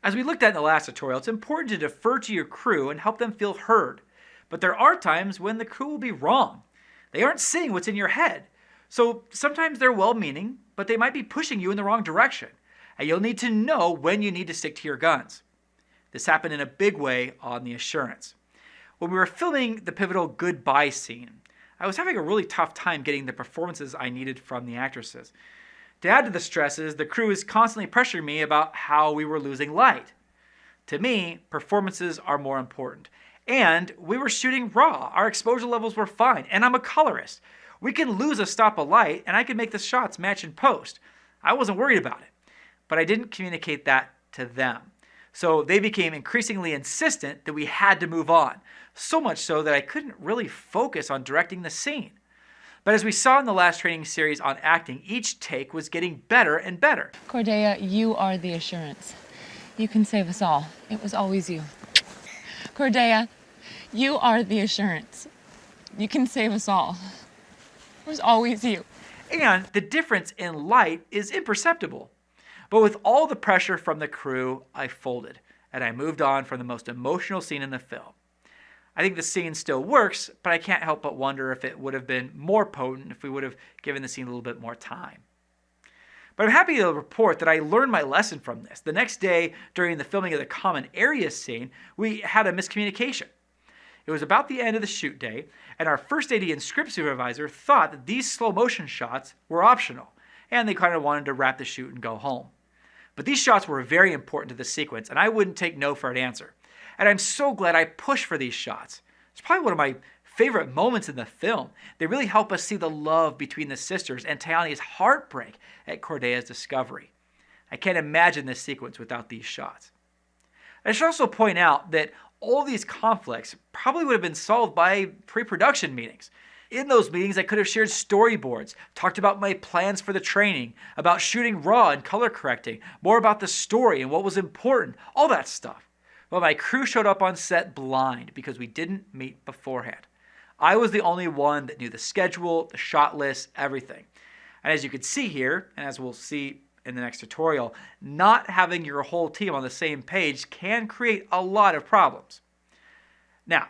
As we looked at in the last tutorial, it's important to defer to your crew and help them feel heard. But there are times when the crew will be wrong. They aren't seeing what's in your head. So sometimes they're well-meaning, but they might be pushing you in the wrong direction. And you'll need to know when you need to stick to your guns. This happened in a big way on The Assurance. When we were filming the pivotal goodbye scene, I was having a really tough time getting the performances I needed from the actresses. To add to the stresses, the crew is constantly pressuring me about how we were losing light. To me, performances are more important. And we were shooting raw. Our exposure levels were fine. And I'm a colorist. We can lose a stop of light and I can make the shots match in post. I wasn't worried about it. But I didn't communicate that to them. So they became increasingly insistent that we had to move on. So much so that I couldn't really focus on directing the scene. But as we saw in the last training series on acting, each take was getting better and better. Cordelia, you are the assurance. You can save us all. It was always you. Cordelia, you are the assurance. You can save us all. It was always you. And the difference in light is imperceptible. But with all the pressure from the crew, I folded, and I moved on from the most emotional scene in the film. I think the scene still works, but I can't help but wonder if it would have been more potent if we would have given the scene a little bit more time. But I'm happy to report that I learned my lesson from this. The next day, during the filming of the common areas scene, we had a miscommunication. It was about the end of the shoot day, and our first AD and script supervisor thought that these slow motion shots were optional, and they kind of wanted to wrap the shoot and go home. But these shots were very important to the sequence, and I wouldn't take no for an answer. And I'm so glad I pushed for these shots. It's probably one of my favorite moments in the film. They really help us see the love between the sisters and Tayani's heartbreak at Cordelia's discovery. I can't imagine this sequence without these shots. I should also point out that all these conflicts probably would have been solved by pre-production meetings. In those meetings, I could have shared storyboards, talked about my plans for the training, about shooting raw and color correcting, more about the story and what was important, all that stuff. But my crew showed up on set blind because we didn't meet beforehand. I was the only one that knew the schedule, the shot list, everything. And as you can see here, and as we'll see in the next tutorial, not having your whole team on the same page can create a lot of problems. Now,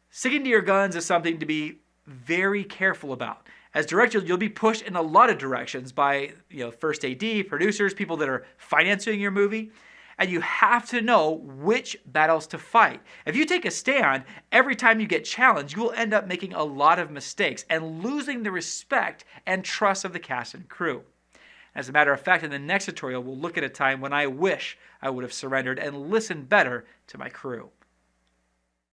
sticking to your guns is something to be very careful about. As director, you'll be pushed in a lot of directions by first AD, producers, people that are financing your movie. And you have to know which battles to fight. If you take a stand, every time you get challenged, you will end up making a lot of mistakes and losing the respect and trust of the cast and crew. As a matter of fact, in the next tutorial, we'll look at a time when I wish I would have surrendered and listened better to my crew.